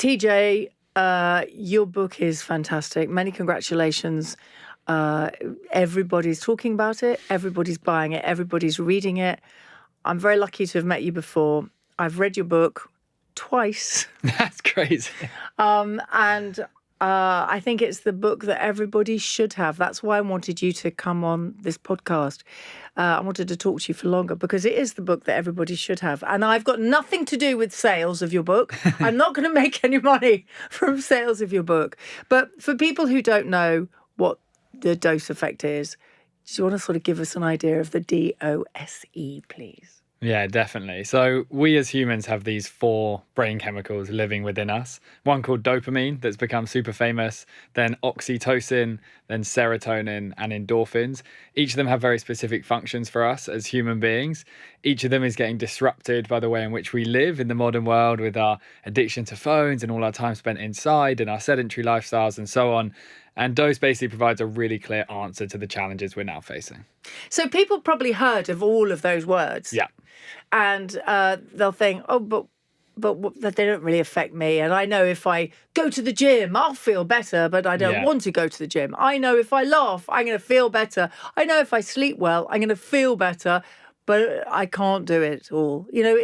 TJ, your book is fantastic. Many congratulations. Everybody's talking about it. Everybody's buying it. Everybody's reading it. I'm very lucky to have met you before. I've read your book twice. That's crazy. And I think it's the book that everybody should have. That's why I wanted you to come on this podcast. I wanted to talk to you for longer because it is the book that everybody should have. And I've got nothing to do with sales of your book. I'm not going to make any money from sales of your book. But for people who don't know what the dose effect is, do you want to sort of give us an idea of the DOSE, please? Yeah, definitely. So we as humans have these 4 brain chemicals living within us. One called dopamine that's become super famous, then oxytocin, then serotonin and endorphins. Each of them have very specific functions for us as human beings. Each of them is getting disrupted by the way in which we live in the modern world with our addiction to phones and all our time spent inside and our sedentary lifestyles and so on. And DOSE basically provides a really clear answer to the challenges we're now facing. So people probably heard of all of those words. Yeah. And they'll think, oh, but that they don't really affect me. And I know if I go to the gym, I'll feel better, but I don't want to go to the gym. I know if I laugh, I'm going to feel better. I know if I sleep well, I'm going to feel better, but I can't do it all. You know,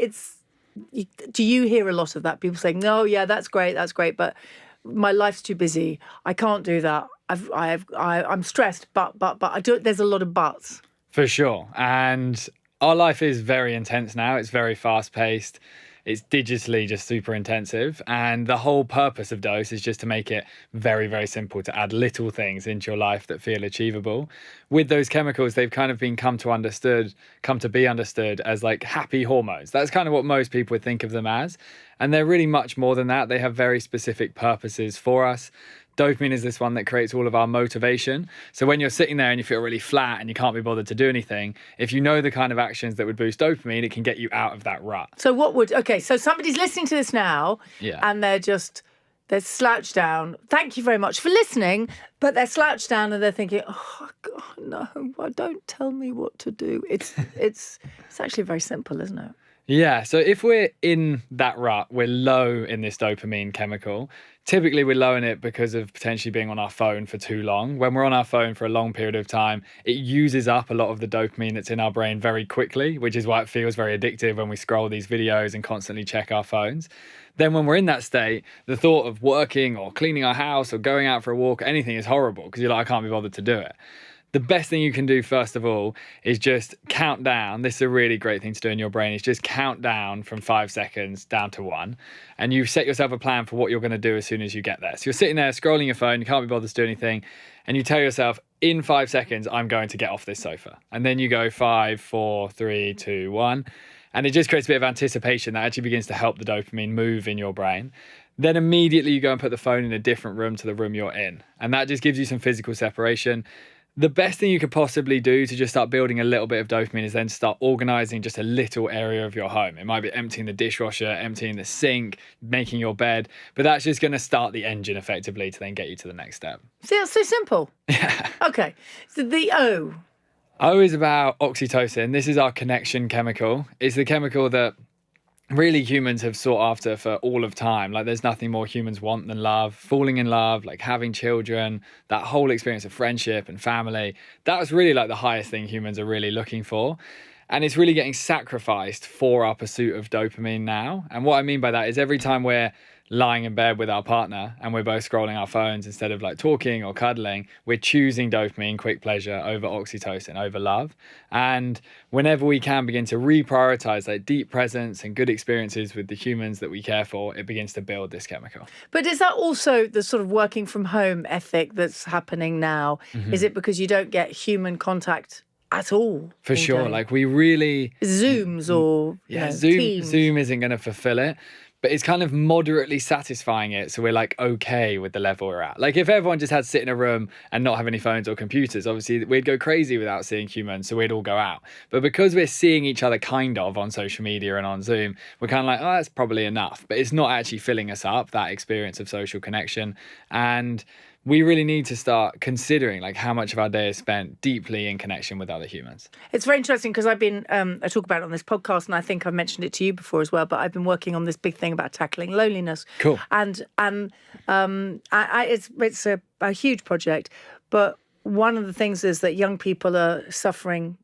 do you hear a lot of that? People saying, no, yeah, that's great, but my life's too busy. I can't do that. I'm stressed, but I do. There's a lot of buts. For sure. And our life is very intense now. It's very fast paced. It's digitally just super intensive. And the whole purpose of DOSE is just to make it very, very simple to add little things into your life that feel achievable. With those chemicals, they've kind of been come to be understood as like happy hormones. That's kind of what most people would think of them as. And they're really much more than that. They have very specific purposes for us. Dopamine is this one that creates all of our motivation. So when you're sitting there and you feel really flat and you can't be bothered to do anything, if you know the kind of actions that would boost dopamine, it can get you out of that rut. So so somebody's listening to this now and they're slouched down. Thank you very much for listening, but they're slouched down and they're thinking, oh, God, no, don't tell me what to do. It's actually very simple, isn't it? Yeah, so if we're in that rut, we're low in this dopamine chemical. Typically, we're low in it because of potentially being on our phone for too long. When we're on our phone for a long period of time, it uses up a lot of the dopamine that's in our brain very quickly, which is why it feels very addictive when we scroll these videos and constantly check our phones. Then when we're in that state, the thought of working or cleaning our house or going out for a walk, anything is horrible because you're like, I can't be bothered to do it. The best thing you can do, first of all, is just count down. This is a really great thing to do in your brain, is just count down from 5 seconds down to 1. And you set yourself a plan for what you're going to do as soon as you get there. So you're sitting there scrolling your phone, you can't be bothered to do anything. And you tell yourself, in 5 seconds, I'm going to get off this sofa. And then you go 5, 4, 3, 2, 1. And it just creates a bit of anticipation that actually begins to help the dopamine move in your brain. Then immediately you go and put the phone in a different room to the room you're in. And that just gives you some physical separation. The best thing you could possibly do to just start building a little bit of dopamine is then start organizing just a little area of your home. It might be emptying the dishwasher, emptying the sink, making your bed, but that's just going to start the engine effectively to then get you to the next step. See, that's so simple. Yeah. Okay. So the O. O is about oxytocin. This is our connection chemical. It's the chemical that really humans have sought after for all of time. Like there's nothing more humans want than love, falling in love, like having children, that whole experience of friendship and family. That was really like the highest thing humans are really looking for. And it's really getting sacrificed for our pursuit of dopamine now. And what I mean by that is every time we're lying in bed with our partner and we're both scrolling our phones instead of like talking or cuddling, we're choosing dopamine, quick pleasure over oxytocin, over love. And whenever we can begin to reprioritize like deep presence and good experiences with the humans that we care for, it begins to build this chemical. But is that also the sort of working from home ethic that's happening now? Mm-hmm. Is it because you don't get human contact at all? For sure. Day? Like we really... Zooms or Zoom isn't going to fulfill it. But it's kind of moderately satisfying it. So we're like, okay with the level we're at. Like if everyone just had to sit in a room and not have any phones or computers, obviously we'd go crazy without seeing humans. So we'd all go out. But because we're seeing each other kind of on social media and on Zoom, we're kind of like, oh, that's probably enough. But it's not actually filling us up, that experience of social connection. And we really need to start considering like how much of our day is spent deeply in connection with other humans. It's very interesting because I've been, I talk about it on this podcast, and I think I've mentioned it to you before as well, but I've been working on this big thing about tackling loneliness. Cool. And it's a huge project, but one of the things is that young people are suffering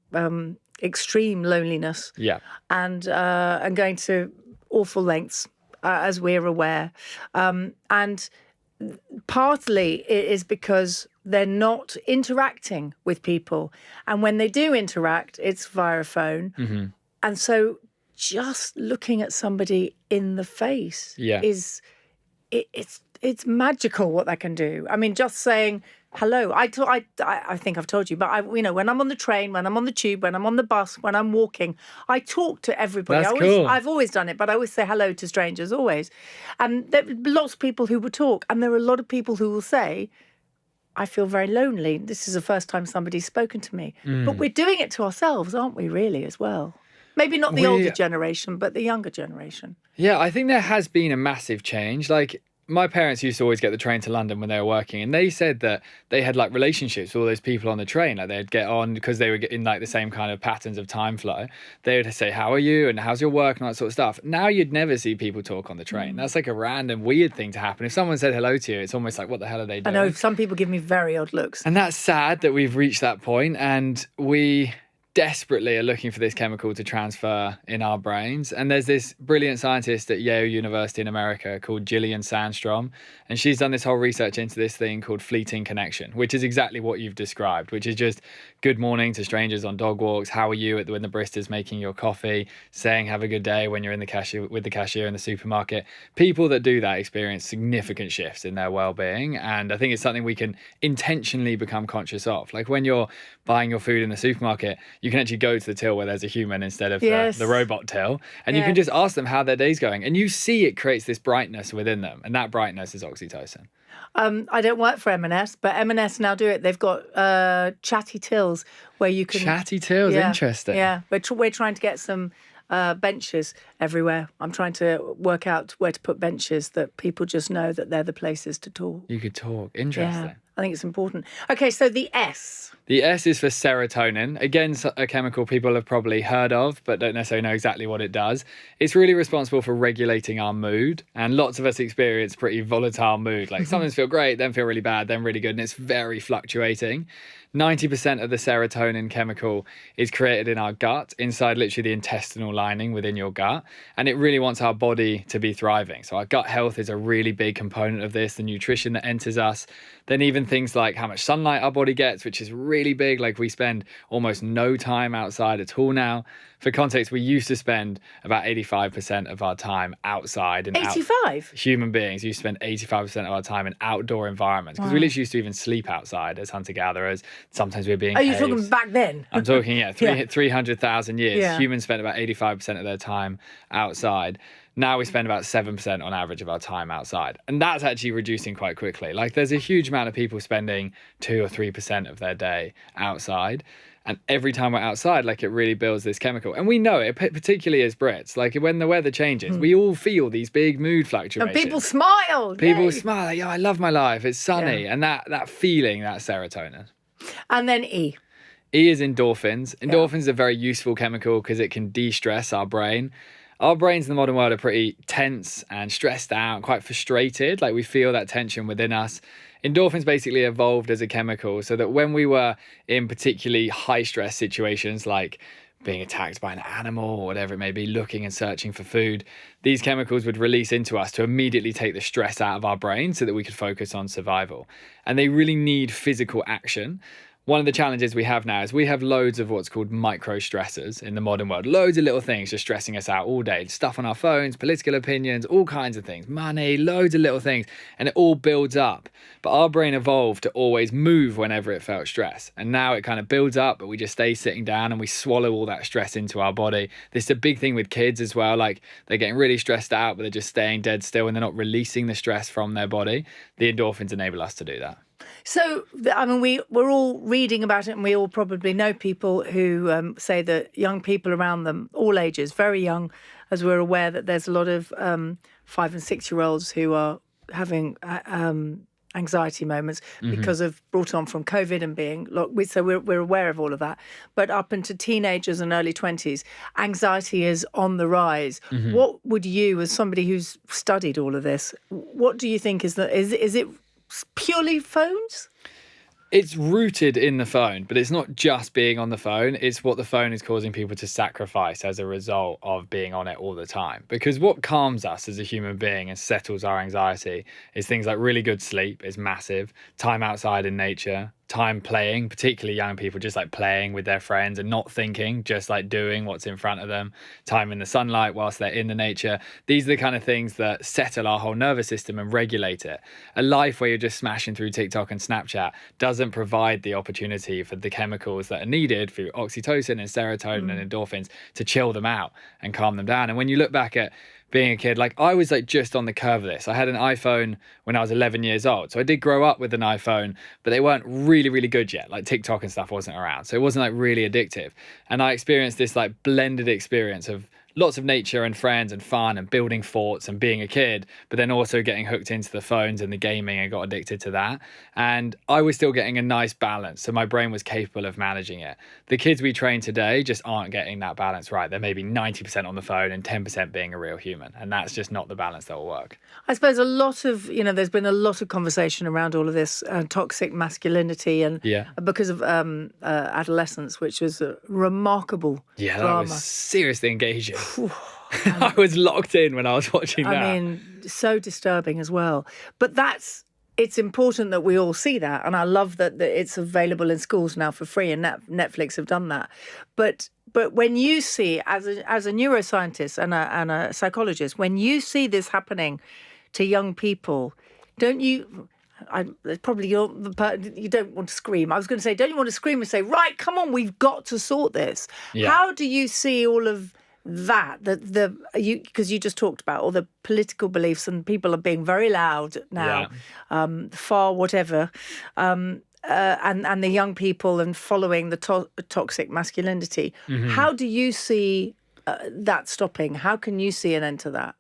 extreme loneliness. Yeah. And going to awful lengths, as we're aware. And partly it is because they're not interacting with people. And when they do interact, it's via a phone. Mm-hmm. And so just looking at somebody in the face is it's magical what that can do. I mean, just saying hello. I think I've told you, but when I'm on the train, when I'm on the tube, when I'm on the bus, when I'm walking, I talk to everybody. That's cool. I've always done it, but I always say hello to strangers, always. And there are lots of people who will talk, and there are a lot of people who will say, I feel very lonely. This is the first time somebody's spoken to me. But we're doing it to ourselves, aren't we, really, as well? Maybe not the older generation, but the younger generation. Yeah, I think there has been a massive change. Like, my parents used to always get the train to London when they were working, and they said that they had like relationships with all those people on the train. Like, they'd get on because they were in like the same kind of patterns of time flow. They would say, how are you? And how's your work? And all that sort of stuff. Now you'd never see people talk on the train. That's like a random weird thing to happen. If someone said hello to you, it's almost like, what the hell are they doing? I know some people give me very odd looks. And that's sad that we've reached that point, and we desperately are looking for this chemical to transfer in our brains. And there's this brilliant scientist at Yale University in America called Gillian Sandstrom, and she's done this whole research into this thing called fleeting connection, which is exactly what you've described, which is just good morning to strangers on dog walks, how are you when the barista's making your coffee, saying have a good day when you're in the cashier with the cashier in the supermarket. People that do that experience significant shifts in their well-being, and I think it's something we can intentionally become conscious of. Like, when you're buying your food in the supermarket, you can actually go to the till where there's a human instead of the robot till, and you can just ask them how their day's going, and you see it creates this brightness within them, and that brightness is oxytocin. I don't work for M&S, but M&S now do it. They've got chatty tills where you can... Chatty tills, interesting. Yeah, we're trying to get some benches everywhere. I'm trying to work out where to put benches that people just know that they're the places to talk. You could talk. Interesting. Yeah, I think it's important. Okay, so the S. The S is for serotonin. Again, a chemical people have probably heard of, but don't necessarily know exactly what it does. It's really responsible for regulating our mood. And lots of us experience pretty volatile mood. Like, sometimes feel great, then feel really bad, then really good. And it's very fluctuating. 90% of the serotonin chemical is created in our gut, inside literally the intestinal lining within your gut. And it really wants our body to be thriving. So our gut health is a really big component of this, the nutrition that enters us. Then even things like how much sunlight our body gets, which is really big. Like, we spend almost no time outside at all now. For context, we used to spend about 85% of our time outside. 85? Human beings used to spend 85% of our time in outdoor environments, because we literally used to even sleep outside as hunter-gatherers. Sometimes we were being Are you talking back then? I'm talking, 300,000 years. Yeah. Humans spent about 85% of their time outside. Now we spend about 7% on average of our time outside. And that's actually reducing quite quickly. Like, there's a huge amount of people spending 2 or 3% of their day outside. And every time we're outside, like, it really builds this chemical. And we know it, particularly as Brits. Like, when the weather changes, we all feel these big mood fluctuations. And people smile. People smile. Like, I love my life. It's sunny. Yeah. And that feeling, that serotonin. And then E. E is endorphins. Endorphins are a very useful chemical because it can de-stress our brain. Our brains in the modern world are pretty tense and stressed out, quite frustrated. Like, we feel that tension within us. Endorphins basically evolved as a chemical so that when we were in particularly high stress situations, like being attacked by an animal or whatever it may be, looking and searching for food, these chemicals would release into us to immediately take the stress out of our brain so that we could focus on survival. And they really need physical action. One of the challenges we have now is we have loads of what's called micro stressors in the modern world. Loads of little things just stressing us out all day. Stuff on our phones, political opinions, all kinds of things. Money, loads of little things. And it all builds up. But our brain evolved to always move whenever it felt stress. And now it kind of builds up, but we just stay sitting down and we swallow all that stress into our body. This is a big thing with kids as well. Like, they're getting really stressed out, but they're just staying dead still and they're not releasing the stress from their body. The endorphins enable us to do that. So, I mean, we're all reading about it, and we all probably know people who say that young people around them, all ages, very young, as we're aware that there's a lot of 5 and 6 year olds who are having anxiety moments because of brought on from COVID and being locked. So we're aware of all of that. But up into teenagers and early 20s, anxiety is on the rise. What would you, as somebody who's studied all of this, what do you think is it purely phones? It's rooted in the phone, but it's not just being on the phone. It's what the phone is causing people to sacrifice as a result of being on it all the time. Because what calms us as a human being and settles our anxiety is things like really good sleep is massive, time outside in nature, time playing, particularly young people, just like playing with their friends and not thinking, just like doing what's in front of them, time in the sunlight whilst they're in the nature. These are the kind of things that settle our whole nervous system and regulate it. A life where you're just smashing through TikTok and Snapchat doesn't provide the opportunity for the chemicals that are needed through oxytocin and serotonin and endorphins to chill them out and calm them down. And when you look back at being a kid, like I was like just on the curve of this. I had an iPhone when I was 11 years old. So I did grow up with an iPhone, but they weren't really, really good yet. Like TikTok and stuff wasn't around. So it wasn't like really addictive. And I experienced this like blended experience of lots of nature and friends and fun and building forts and being a kid, but then also getting hooked into the phones and the gaming and got addicted to that. And I was still getting a nice balance. So my brain was capable of managing it. The kids we train today just aren't getting that balance right. They're maybe 90% on the phone and 10% being a real human. And that's just not the balance that will work. I suppose a lot of, there's been a lot of conversation around all of this toxic masculinity and because of adolescence, which was a remarkable drama. That was seriously engaging. I was locked in when I was watching that. I mean, so disturbing as well. But it's important that we all see that. And I love that it's available in schools now for free, and Netflix have done that. But when you see, as a neuroscientist and a psychologist, when you see this happening to young people, don't you... probably you don't want to scream. I was going to say, don't you want to scream and say, right, come on, we've got to sort this? Yeah. How do you see all of that? Because you just talked about all the political beliefs and people are being very loud now, far whatever, and the young people and following the toxic masculinity. How do you see that stopping? How can you see an end to that?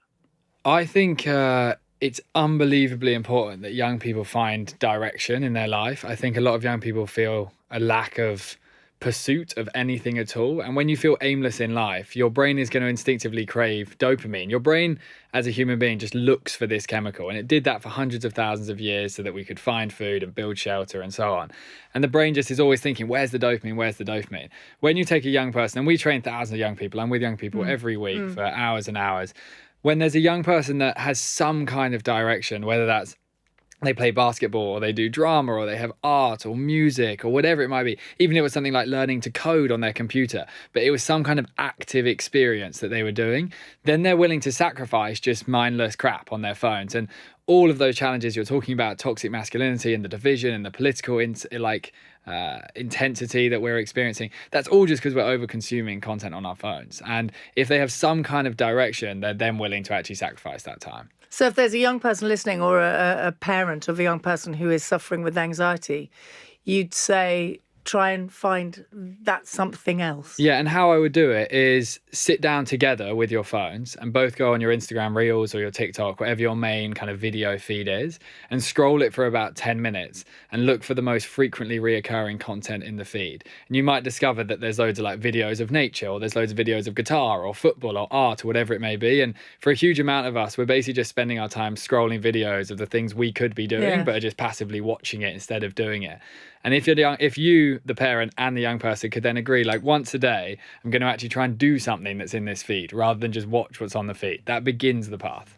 I think it's unbelievably important that young people find direction in their life. I think a lot of young people feel a lack of pursuit of anything at all. And when you feel aimless in life, your brain is going to instinctively crave dopamine. Your brain, as a human being, just looks for this chemical. And it did that for hundreds of thousands of years so that we could find food and build shelter and so on. And the brain just is always thinking, where's the dopamine? Where's the dopamine? When you take a young person, and we train thousands of young people, I'm with young people every week for hours and hours. When there's a young person that has some kind of direction, whether that's they play basketball or they do drama or they have art or music or whatever it might be, even if it was something like learning to code on their computer, but it was some kind of active experience that they were doing, then they're willing to sacrifice just mindless crap on their phones. And all of those challenges you're talking about, toxic masculinity and the division and the political intensity that we're experiencing, that's all just because we're over consuming content on our phones. And if they have some kind of direction, they're then willing to actually sacrifice that time. So if there's a young person listening or a parent of a young person who is suffering with anxiety, you'd say try and find that something else. Yeah, and how I would do it is sit down together with your phones and both go on your Instagram Reels or your TikTok, whatever your main kind of video feed is, and scroll it for about 10 minutes and look for the most frequently reoccurring content in the feed. And you might discover that there's loads of like videos of nature, or there's loads of videos of guitar or football or art or whatever it may be. And for a huge amount of us, we're basically just spending our time scrolling videos of the things we could be doing, but are just passively watching it instead of doing it. And if you, the parent and the young person, could then agree, like once a day, I'm going to actually try and do something that's in this feed rather than just watch what's on the feed. That begins the path.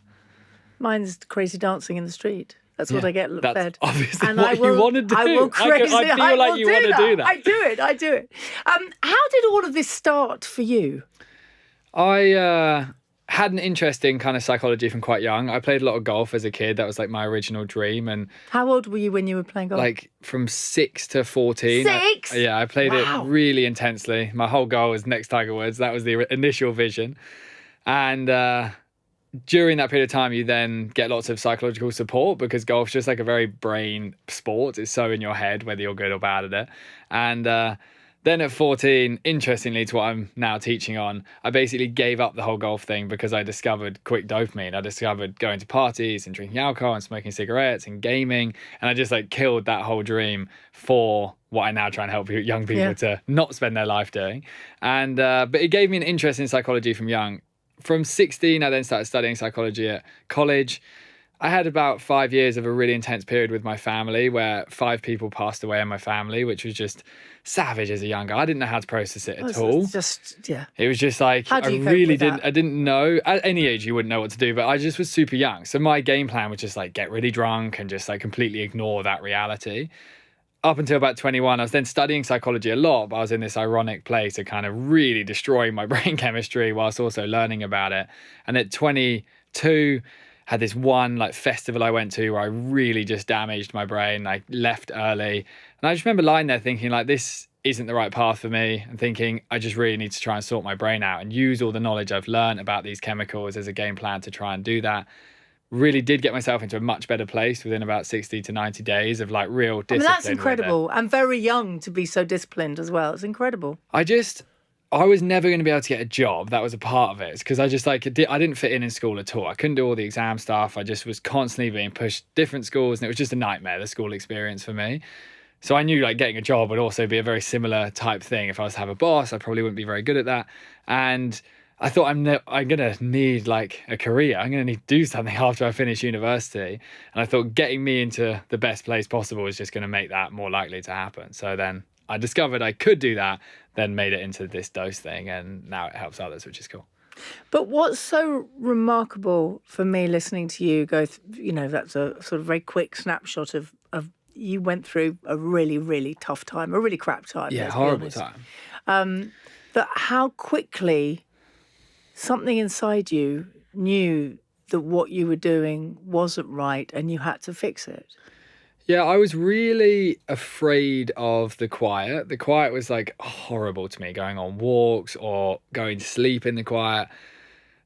Mine's crazy dancing in the street. That's what I get fed. That's obviously and what you want to do. I will crazy. I feel like you want to do that. I do it. How did all of this start for you? I had an interest in kind of psychology from quite young. I played a lot of golf as a kid. That was like my original dream. And how old were you when you were playing golf? Like from 6 to 14. 6? I played it really intensely. My whole goal was next Tiger Woods. That was the initial vision. And during that period of time, you then get lots of psychological support because golf's just like a very brain sport. It's so in your head, whether you're good or bad at it. And Then at 14, interestingly to what I'm now teaching on, I basically gave up the whole golf thing because I discovered quick dopamine. I discovered going to parties and drinking alcohol and smoking cigarettes and gaming. And I just like killed that whole dream for what I now try and help young people to not spend their life doing. And but it gave me an interest in psychology from young. From 16, I then started studying psychology at college. I had about 5 years of a really intense period with my family where 5 people passed away in my family, which was just savage as a young guy. I didn't know how to process it at all. It was just like, I didn't know. At any age, you wouldn't know what to do, but I just was super young. So my game plan was just like get really drunk and just like completely ignore that reality. Up until about 21, I was then studying psychology a lot, but I was in this ironic place of kind of really destroying my brain chemistry whilst also learning about it. And at 22, had this one like festival I went to where I really just damaged my brain. I left early. And I just remember lying there thinking like, this isn't the right path for me, and thinking I just really need to try and sort my brain out and use all the knowledge I've learned about these chemicals as a game plan to try and do that. Really did get myself into a much better place within about 60 to 90 days of like real discipline. That's incredible. And very young to be so disciplined as well. It's incredible. I was never going to be able to get a job. That was a part of it, because I just like, I didn't fit in school at all. I couldn't do all the exam stuff. I just was constantly being pushed different schools, and it was just a nightmare, the school experience for me. So I knew like getting a job would also be a very similar type thing. If I was to have a boss, I probably wouldn't be very good at that. And I thought I'm going to need like a career. I'm going to need to do something after I finish university. And I thought getting me into the best place possible was just going to make that more likely to happen. So then I discovered I could do that, then made it into this dose thing, and now it helps others, which is cool. But what's so remarkable for me listening to you go, that's a sort of very quick snapshot of you went through a really, really tough time, a really crap time. Yeah, horrible time. But how quickly something inside you knew that what you were doing wasn't right and you had to fix it. Yeah, I was really afraid of the quiet. The quiet was like horrible to me, going on walks or going to sleep in the quiet.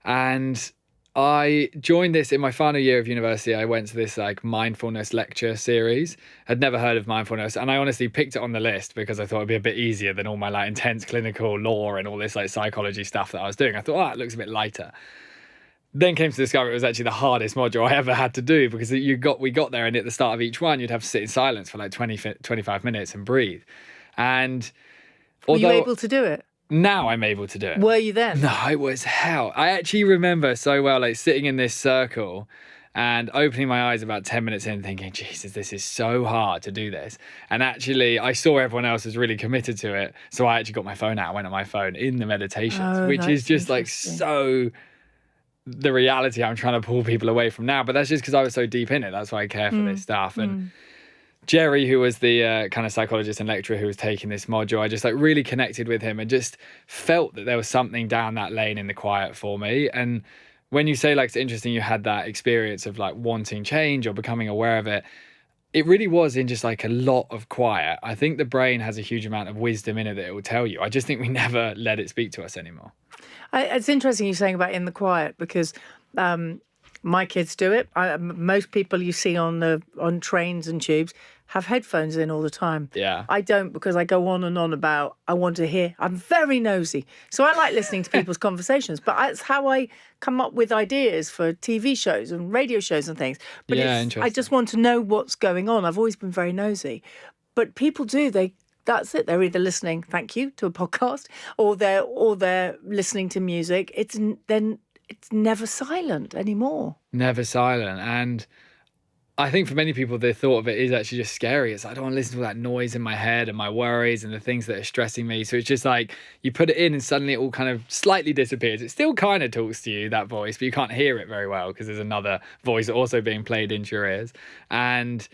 And I joined this in my final year of university. I went to this like mindfulness lecture series. I'd never heard of mindfulness, and I honestly picked it on the list because I thought it'd be a bit easier than all my like intense clinical law and all this like psychology stuff that I was doing. I thought, it looks a bit lighter. Then came to discover it was actually the hardest module I ever had to do, because we got there, and at the start of each one, you'd have to sit in silence for like 25 minutes and breathe. And were you able to do it? Now I'm able to do it. Were you then? No, it was hell. I actually remember so well, like sitting in this circle and opening my eyes about 10 minutes in thinking, Jesus, this is so hard to do this. And actually I saw everyone else was really committed to it. So I actually got my phone out. I went on my phone in the meditations, which is just like so the reality I'm trying to pull people away from now. But that's just because I was so deep in it. That's why I care for this stuff. And Jerry, who was the kind of psychologist and lecturer who was taking this module, I just like really connected with him and just felt that there was something down that lane in the quiet for me. And when you say like it's interesting you had that experience of like wanting change or becoming aware of it, it really was in just like a lot of quiet. I think the brain has a huge amount of wisdom in it that it will tell you. I just think we never let it speak to us anymore. It's interesting you saying about in the quiet, because my kids do it. Most people you see on trains and tubes have headphones in all the time. Yeah. I don't, because I go on and on about, I want to hear. I'm very nosy. So I like listening to people's conversations, but that's how I come up with ideas for TV shows and radio shows and things. But interesting. I just want to know what's going on. I've always been very nosy. But people do, that's it. They're either listening, thank you, to a podcast, or they're listening to music. It's never silent anymore. Never silent. And I think for many people, the thought of it is actually just scary. It's like, I don't want to listen to all that noise in my head and my worries and the things that are stressing me. So it's just like you put it in and suddenly it all kind of slightly disappears. It still kind of talks to you, that voice, but you can't hear it very well because there's another voice also being played into your ears. And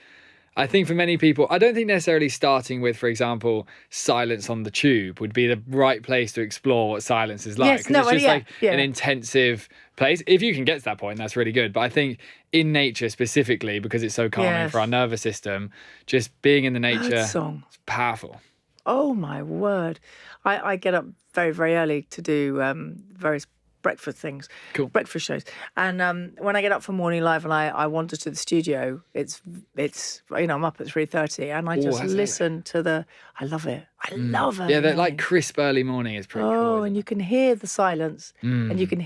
I think for many people, I don't think necessarily starting with, for example, silence on the tube would be the right place to explore what silence is like. Because it's just an intensive place. If you can get to that point, that's really good. But I think in nature specifically, because it's so calming for our nervous system, just being in the nature is powerful. Oh, my word. I get up very, very early to do various breakfast things, Cool. breakfast shows. And when I get up for Morning Live and I wander to the studio, it's I'm up at 3:30 and I just listen to I love it. I love it. Yeah, that like crisp early morning is pretty cool. Oh, and you can hear the silence, and you can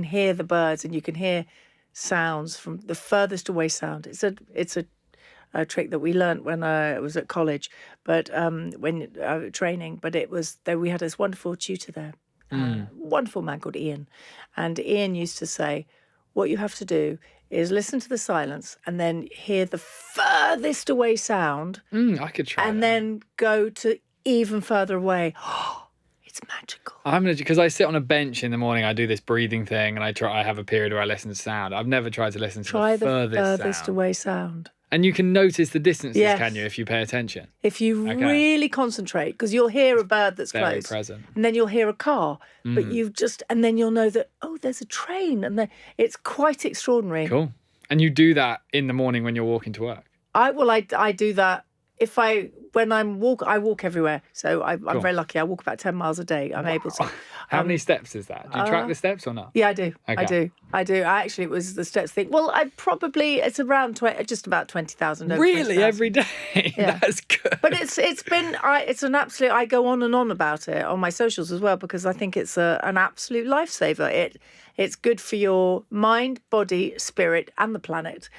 hear the birds, and you can hear sounds from the furthest away sound. It's a trick that we learnt when I was at college, but when training. But we had this wonderful tutor there, wonderful man called Ian, and Ian used to say, "What you have to do is listen to the silence and then hear the furthest away sound. I could try. And then go to even further away." It's magical. Because I sit on a bench in the morning, I do this breathing thing, and I have a period where I listen to sound. I've never tried to listen to the furthest sound. Away sound. And you can notice the distances, can you, if you pay attention? If you really concentrate, because you'll hear a bird that's very close. Present. And then you'll hear a car, but and then you'll know that, there's a train. And it's quite extraordinary. Cool. And you do that in the morning when you're walking to work? I do that when I walk everywhere. So I'm very lucky. I walk about 10 miles a day. I'm able to. How many steps is that? Do you track the steps or not? Yeah, I do. Okay. I do. Actually, it was the steps thing. Well, it's around just about 20,000. Really? 20,000. Every day? Yeah. That's good. But it's an absolute, I go on and on about it on my socials as well, because I think it's an absolute lifesaver. It's good for your mind, body, spirit, and the planet.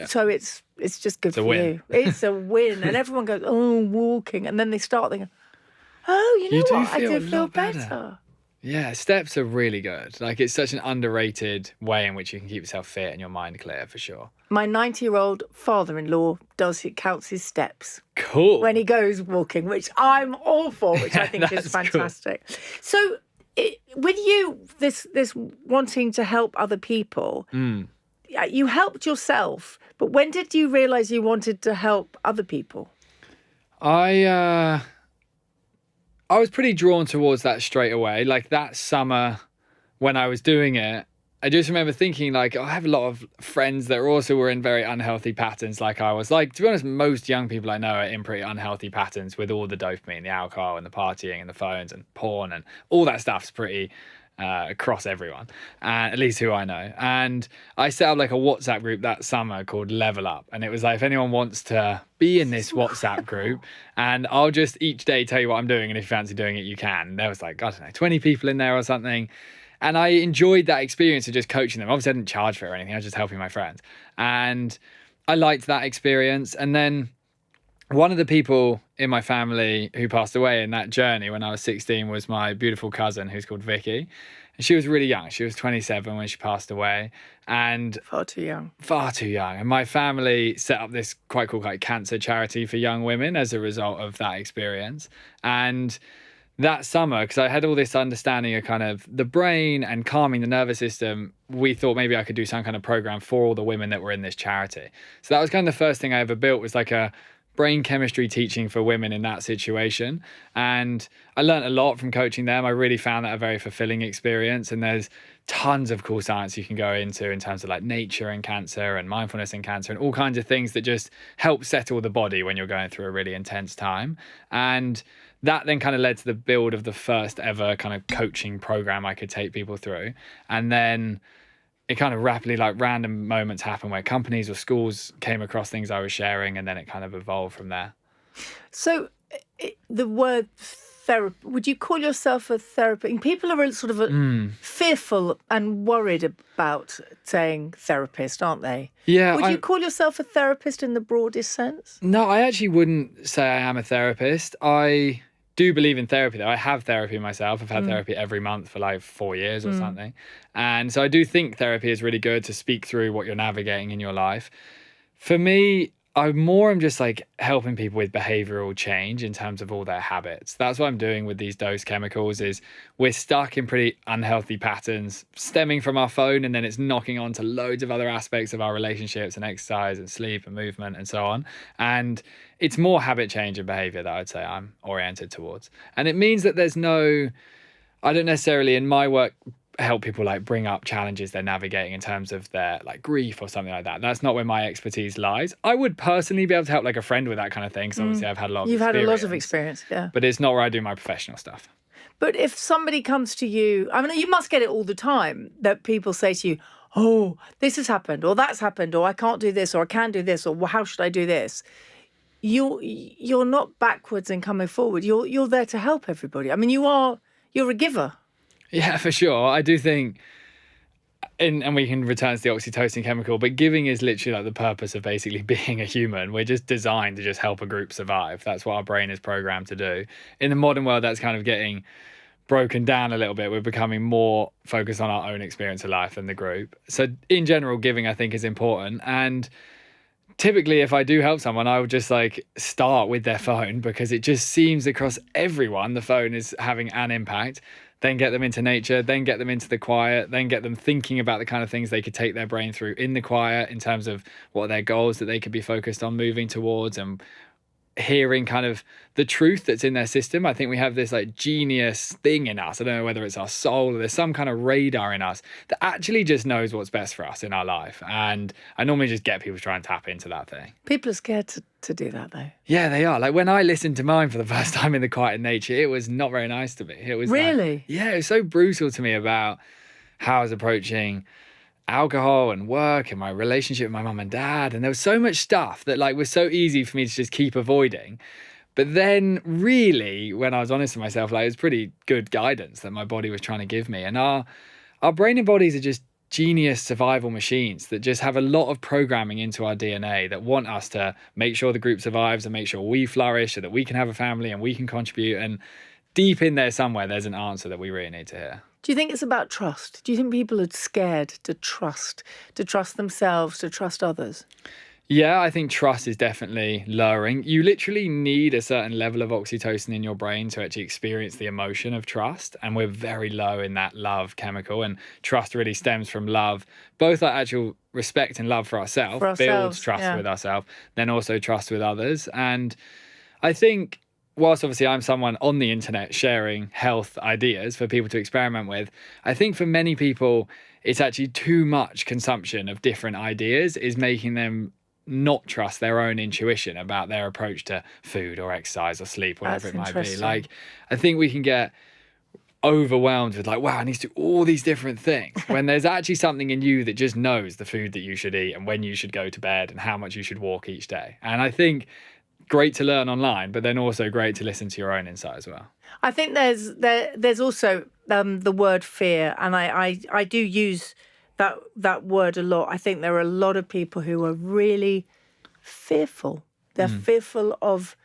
So it's just good for you. It's a win. And everyone goes, walking. And then they start thinking, you know what? I do feel better. Yeah, steps are really good. Like, it's such an underrated way in which you can keep yourself fit and your mind clear, for sure. My 90-year-old father-in-law counts his steps. Cool. When he goes walking, which I'm all for, which I think is fantastic. Cool. So with you, this wanting to help other people, you helped yourself, but when did you realise you wanted to help other people? I was pretty drawn towards that straight away. Like, that summer when I was doing it, I just remember thinking, like, I have a lot of friends that also were in very unhealthy patterns like I was. Like, to be honest, most young people I know are in pretty unhealthy patterns with all the dopamine, the alcohol and the partying and the phones and porn and all that stuff's pretty across everyone, at least who I know. And I set up like a WhatsApp group that summer called Level Up, and it was like, if anyone wants to be in this WhatsApp group, and I'll just each day tell you what I'm doing, and if you fancy doing it, you can. And there was like, I don't know, 20 people in there or something, and I enjoyed that experience of just coaching them. Obviously I didn't charge for it or anything, I was just helping my friends, and I liked that experience. And then one of the people in my family who passed away in that journey when I was 16 was my beautiful cousin, who's called Vicky. And she was really young. She was 27 when she passed away. And far too young. Far too young. And my family set up this quite cool cancer charity for young women as a result of that experience. And that summer, because I had all this understanding of kind of the brain and calming the nervous system, we thought maybe I could do some kind of program for all the women that were in this charity. So that was kind of the first thing I ever built, was like a brain chemistry teaching for women in that situation. And I learned a lot from coaching them. I really found that a very fulfilling experience. And there's tons of cool science you can go into in terms of like nature and cancer and mindfulness and cancer and all kinds of things that just help settle the body when you're going through a really intense time. And that then kind of led to the build of the first ever kind of coaching program I could take people through. And then it kind of rapidly, like, random moments happened where companies or schools came across things I was sharing, and then it kind of evolved from there. So the word therapy, would you call yourself a therapist? People are sort of fearful and worried about saying therapist, aren't they? Yeah. Would you call yourself a therapist in the broadest sense? No, I actually wouldn't say I am a therapist. I do believe in therapy, though. I have therapy myself. I've had therapy every month for like 4 years or something. And so I do think therapy is really good to speak through what you're navigating in your life. For me, I'm just like helping people with behavioral change in terms of all their habits. That's what I'm doing with these dose chemicals. Is we're stuck in pretty unhealthy patterns stemming from our phone, and then it's knocking on to loads of other aspects of our relationships and exercise and sleep and movement and so on. And it's more habit change and behavior that I'd say I'm oriented towards. And it means that I don't necessarily in my work help people like bring up challenges they're navigating in terms of their like grief or something like that. That's not where my expertise lies. I would personally be able to help like a friend with that kind of thing, because obviously I've had a lot of You've experience. had a lot of experience, yeah. But it's not where I do my professional stuff. But if somebody comes to you, I mean, you must get it all the time that people say to you, oh, this has happened, or that's happened, or I can't do this, or I can do this, or well, how should I do this? You're not backwards in coming forward. You're there to help everybody. I mean, you're a giver. Yeah, for sure. I do think, and we can return to the oxytocin chemical, but giving is literally like the purpose of basically being a human. We're just designed to just help a group survive. That's what our brain is programmed to do. In the modern world, that's kind of getting broken down a little bit. We're becoming more focused on our own experience of life than the group. So in general, giving I think is important. And typically if I do help someone, I would just like start with their phone, because it just seems across everyone the phone is having an impact. Then get them into nature, then get them into the quiet, then get them thinking about the kind of things they could take their brain through in the quiet in terms of what are their goals that they could be focused on moving towards, and hearing kind of the truth that's in their system. I think we have this like genius thing in us. I don't know whether it's our soul or there's some kind of radar in us that actually just knows what's best for us in our life. And I normally just get people to try and tap into that thing. People are scared to do that though. Yeah, they are. Like when I listened to mine for the first time in the quiet nature, it was not very nice to me. It was really? Like, yeah, it was so brutal to me about how I was approaching alcohol and work and my relationship with my mum and dad, and there was so much stuff that like was so easy for me to just keep avoiding. But then really when I was honest with myself, like it was pretty good guidance that my body was trying to give me. And our brain and bodies are just genius survival machines that just have a lot of programming into our DNA that want us to make sure the group survives and make sure we flourish so that we can have a family and we can contribute. And deep in there somewhere there's an answer that we really need to hear. Do you think it's about trust? Do you think people are scared to trust themselves, to trust others? Yeah, I think trust is definitely lowering. You literally need a certain level of oxytocin in your brain to actually experience the emotion of trust. And we're very low in that love chemical. And trust really stems from love, both our actual respect and love for ourselves, builds trust with ourselves, then also trust with others. And I think whilst obviously I'm someone on the internet sharing health ideas for people to experiment with, I think for many people, it's actually too much consumption of different ideas is making them not trust their own intuition about their approach to food or exercise or sleep, whatever it might be. Like, I think we can get overwhelmed with like, wow, I need to do all these different things when there's actually something in you that just knows the food that you should eat and when you should go to bed and how much you should walk each day. And I think great to learn online, but then also great to listen to your own insight as well. I think there's also the word fear, and I do use that word a lot. I think there are a lot of people who are really fearful. They're fearful of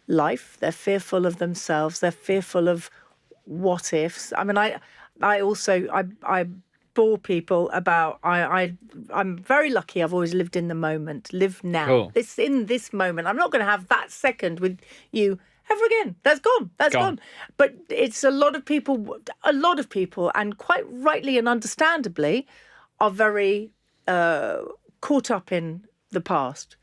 life. They're fearful of themselves. They're fearful of what ifs. I mean, I bore people about I'm very lucky. I've always lived in the moment. Live now. Cool. In this moment. I'm not going to have that second with you ever again. That's gone. That's gone. But it's a lot of people, and quite rightly and understandably, are very caught up in the past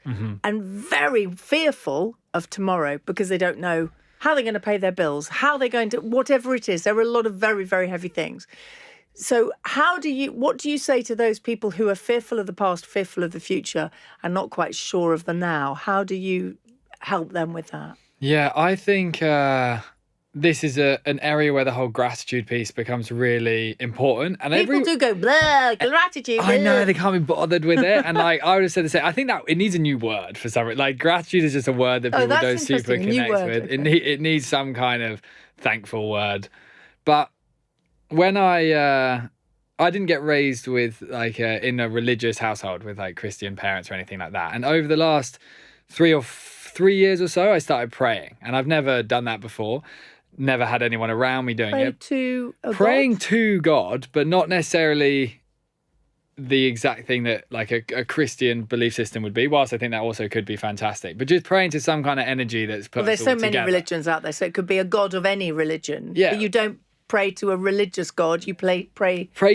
and very fearful of tomorrow because they don't know how they're going to pay their bills, how they're going to, whatever it is. There are a lot of very, very heavy things. So what do you say to those people who are fearful of the past, fearful of the future, and not quite sure of the now? How do you help them with that? Yeah, I think this is an area where the whole gratitude piece becomes really important. And people do go, blah, gratitude. I know, they can't be bothered with it. And like, I would have said the same. I think that it needs a new word for something. Like gratitude is just a word that people don't super connect with. Okay. It needs some kind of thankful word. But when I didn't get raised with like in a religious household with like Christian parents or anything like that. And over the last 3 years or so, I started praying, and I've never done that before. Never had anyone around me doing it. Praying to God, but not necessarily the exact thing that like a Christian belief system would be. Whilst I think that also could be fantastic, but just praying to some kind of energy that's put. Well, there's so many religions out there, so it could be a god of any religion. Yeah, but you don't pray to a religious god. You pray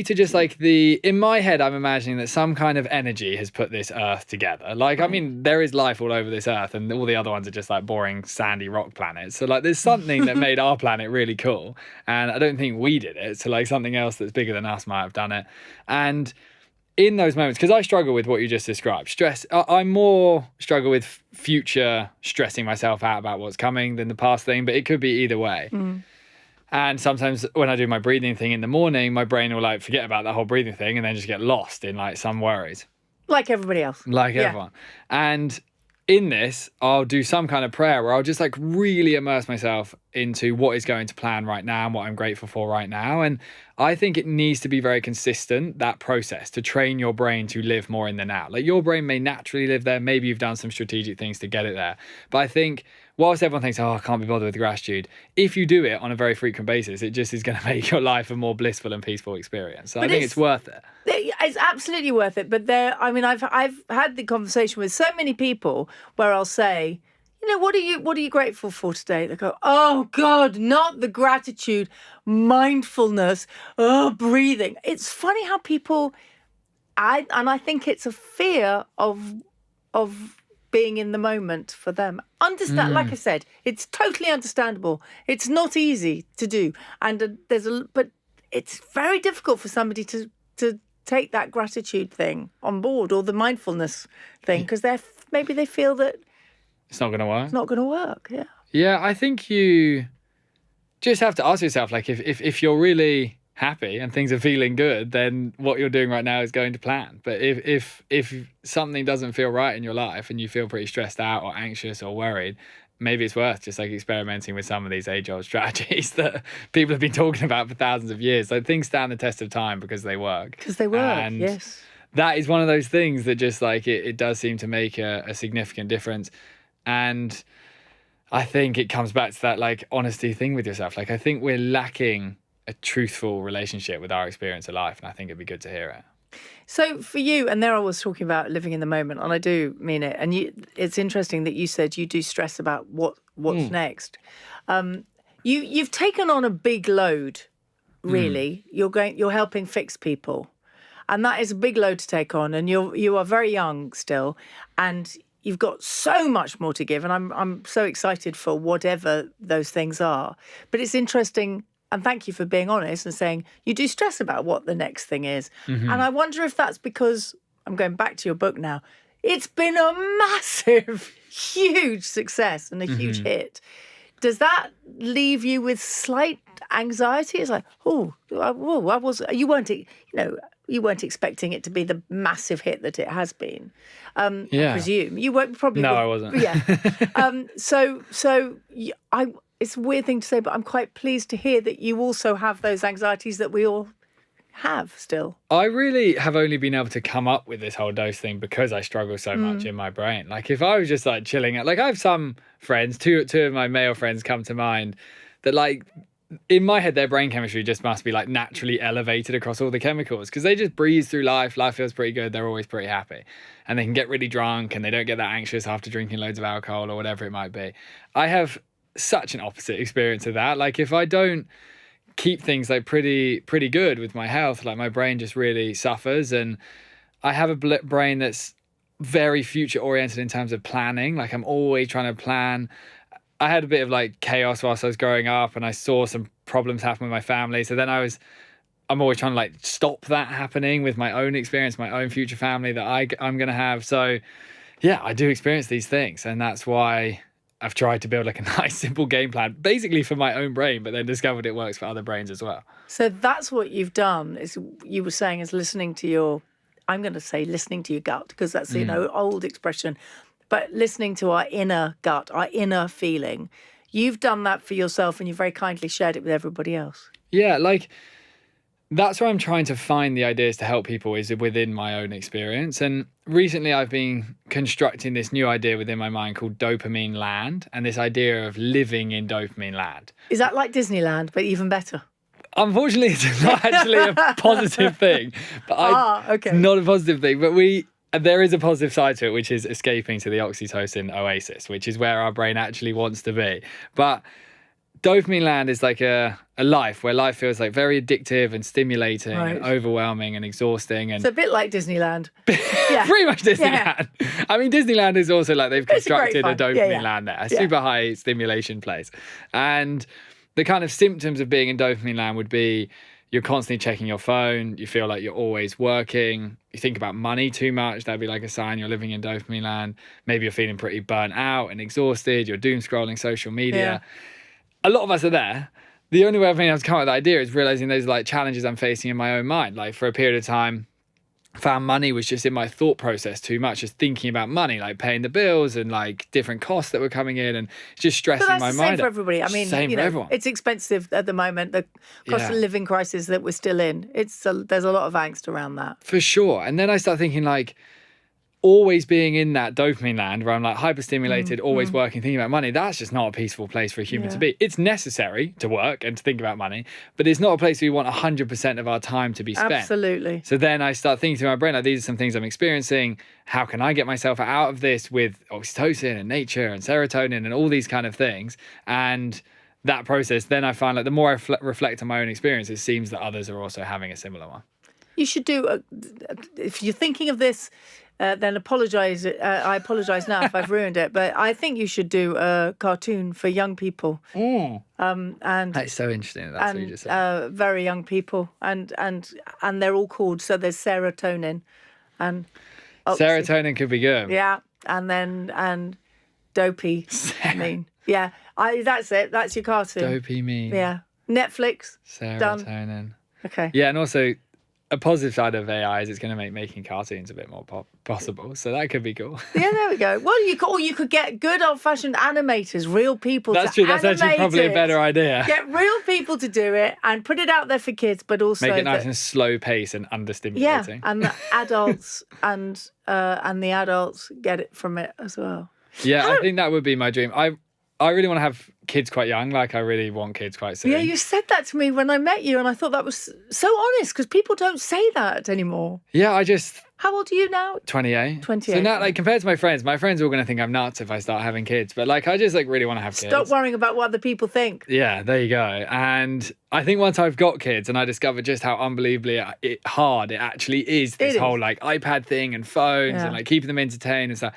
to just like in my head, I'm imagining that some kind of energy has put this earth together. Like, I mean, there is life all over this earth, and all the other ones are just like boring, sandy rock planets. So like, there's something that made our planet really cool. And I don't think we did it. So like, something else that's bigger than us might have done it. And in those moments, because I struggle with what you just described, stress, I more struggle with future stressing myself out about what's coming than the past thing, but it could be either way. And sometimes when I do my breathing thing in the morning, my brain will like forget about that whole breathing thing and then just get lost in like some worries. like everybody else. Like everyone. And in this, I'll do some kind of prayer where I'll just like really immerse myself into what is going to plan right now and what I'm grateful for right now. And I think it needs to be very consistent, that process, to train your brain to live more in the now. Like, your brain may naturally live there. Maybe you've done some strategic things to get it there. But I think whilst everyone thinks, oh, I can't be bothered with gratitude, if you do it on a very frequent basis, it just is going to make your life a more blissful and peaceful experience. So I think it's worth it. It's absolutely worth it. But I've had the conversation with so many people where I'll say, you know, what are you grateful for today? They go, oh God, not the gratitude, mindfulness, breathing. It's funny how people, I think it's a fear of being in the moment for them. Like I said, it's totally understandable. It's not easy to do, and but it's very difficult for somebody to take that gratitude thing on board, or the mindfulness thing, because maybe they feel that it's not going to work. It's not going to work. Yeah. Yeah, I think you just have to ask yourself, like, if you're really happy and things are feeling good, then what you're doing right now is going to plan. But if something doesn't feel right in your life and you feel pretty stressed out or anxious or worried, maybe it's worth just like experimenting with some of these age-old strategies that people have been talking about for thousands of years. Like, things stand the test of time because they work. Because they work, and yes. That is one of those things that just like it does seem to make a significant difference. And I think it comes back to that like honesty thing with yourself. Like, I think we're lacking a truthful relationship with our experience of life, and I think it'd be good to hear it. So for you, and there I was talking about living in the moment, and I do mean it. And it's interesting that you said you do stress about what's next. You've taken on a big load, really. You're helping fix people, and that is a big load to take on. And you are very young still, and you've got so much more to give. And I'm so excited for whatever those things are. But it's interesting. And thank you for being honest and saying you do stress about what the next thing is. And I wonder if that's because, I'm going back to your book now, it's been a massive, huge success and a huge hit. Does that leave you with slight anxiety? It's like, you weren't expecting it to be the massive hit that it has been. I presume you weren't probably. No, I wasn't. Yeah. It's a weird thing to say, but I'm quite pleased to hear that you also have those anxieties that we all have still. I really have only been able to come up with this whole dose thing because I struggle so much in my brain. Like, if I was just like chilling out, like, I have some friends, two of my male friends come to mind, that like in my head, their brain chemistry just must be like naturally elevated across all the chemicals, because they just breeze through life. Life feels pretty good. They're always pretty happy, and they can get really drunk and they don't get that anxious after drinking loads of alcohol or whatever it might be. I have such an opposite experience of that. Like, if I don't keep things like pretty good with my health, like, my brain just really suffers. And I have a brain that's very future oriented in terms of planning. Like, I'm always trying to plan. I had a bit of like chaos whilst I was growing up, and I saw some problems happen with my family. So then I'm always trying to like stop that happening with my own experience, my own future family that I'm going to have. So yeah, I do experience these things, and that's why I've tried to build like a nice simple game plan, basically for my own brain, but then discovered it works for other brains as well. So that's what you've done, is you were saying, is listening to your gut, because that's, old expression, but listening to our inner gut, our inner feeling. You've done that for yourself, and you very kindly shared it with everybody else. Yeah, like, that's where I'm trying to find the ideas to help people, is within my own experience. And recently I've been constructing this new idea within my mind called Dopamine Land, and this idea of living in Dopamine Land. Is that like Disneyland, but even better? Unfortunately, it's not actually a positive thing. But okay. It's not a positive thing, but there is a positive side to it, which is escaping to the oxytocin oasis, which is where our brain actually wants to be. But dopamine land is like a life where life feels like very addictive and stimulating and overwhelming and exhausting. And it's a bit like Disneyland. Yeah. Pretty much Disneyland. Yeah. I mean, Disneyland is also like they've constructed a dopamine land there, a super high stimulation place. And the kind of symptoms of being in dopamine land would be you're constantly checking your phone. You feel like you're always working. You think about money too much. That'd be like a sign you're living in dopamine land. Maybe you're feeling pretty burnt out and exhausted. You're doom scrolling social media. A lot of us are there. The only way I've been able to come up with that idea is realizing those like challenges I'm facing in my own mind. Like for a period of time, found money was just in my thought process too much, just thinking about money, like paying the bills and like different costs that were coming in and just stressing my mind. Same for everybody. I mean, same for everyone. It's expensive at the moment. The cost of living crisis that we're still in. There's a lot of angst around that. For sure. And then I start thinking like, always being in that dopamine land where I'm like hyperstimulated, always working, thinking about money, that's just not a peaceful place for a human to be. It's necessary to work and to think about money, but it's not a place we want 100% of our time to be spent. Absolutely. So then I start thinking through my brain, like, these are some things I'm experiencing. How can I get myself out of this with oxytocin and nature and serotonin and all these kind of things? And that process, then I find like the more I reflect on my own experience, it seems that others are also having a similar one. You should do, if you're thinking of this, then apologise. I apologise now if I've ruined it, but I think you should do a cartoon for young people. And that's so interesting. That's what you just said. Very young people, and they're all called. So there's serotonin, and serotonin could be good. Yeah, and dopamine. Yeah, that's it. That's your cartoon. Dopamine. Yeah, Netflix. Serotonin. Done. Okay. Yeah, and also a positive side of AI is it's going to make making cartoons a bit more possible. So that could be cool. Yeah, there we go. Well, you could get good old-fashioned animators, real people. That's true. That's actually probably a better idea. Get real people to do it and put it out there for kids, but also make it nice and slow pace and understimulating. Yeah, and the adults and the adults get it from it as well. Yeah, I think that would be my dream. I really want to have kids quite young. Like, I really want kids quite soon. Yeah, you said that to me when I met you, and I thought that was so honest because people don't say that anymore. Yeah, How old are you now? 28. 28. So now, like, compared to my friends are all going to think I'm nuts if I start having kids. But, like, I just, like, really want to have kids. Stop worrying about what other people think. Yeah, there you go. And I think once I've got kids and I discover just how unbelievably hard it actually is, this whole, like, iPad thing and phones and, like, keeping them entertained and stuff,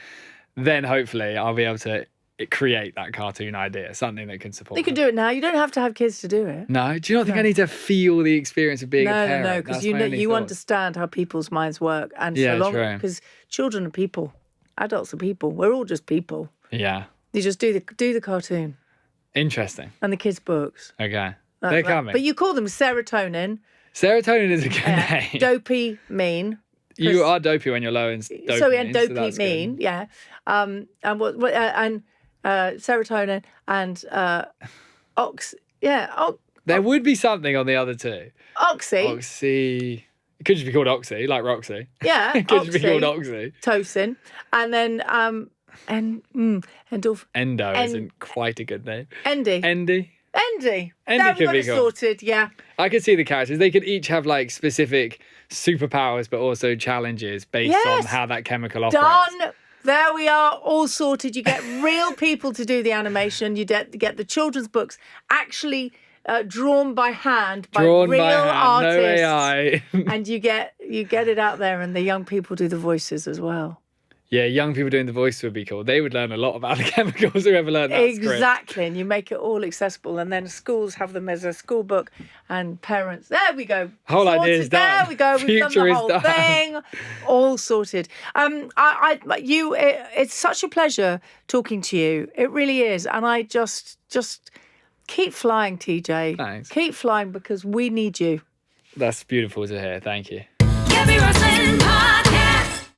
then hopefully I'll be able to create that cartoon idea, something that can support. You can do it now. You don't have to have kids to do it. No, do you not think I need to feel the experience of being a parent? No, because you understand how people's minds work, and because children are people, adults are people. We're all just people. Yeah. You just do the cartoon. Interesting. And the kids' books. Okay, they're coming. But you call them serotonin. Serotonin is a good name. Dopamine. You are dopey when you're low in dopamine. So dopamine, yeah. And serotonin and there would be something on the other two. Oxy. It could just be called Oxy, like Roxy. Yeah. It could just be called Oxy. Tocin. And then endorphin. Endo isn't quite a good name. Endy. Endy Could be cool. Sorted, yeah. I could see the characters. They could each have like specific superpowers, but also challenges based on how that chemical operates. Done. There we are, all sorted. You get real people to do the animation. You get the children's books actually drawn by hand by real artists. No AI. And you get it out there, and the young people do the voices as well. Yeah, young people doing the voice would be cool. They would learn a lot about the chemicals, whoever learned that Exactly, script. and you make it all accessible, and then schools have them as a school book, and parents. There we go. Whole idea is done. There we go. We've done the whole thing. All sorted. It's such a pleasure talking to you. It really is, and I just keep flying, TJ. Thanks. Keep flying because we need you. That's beautiful to hear. Thank you. Gaby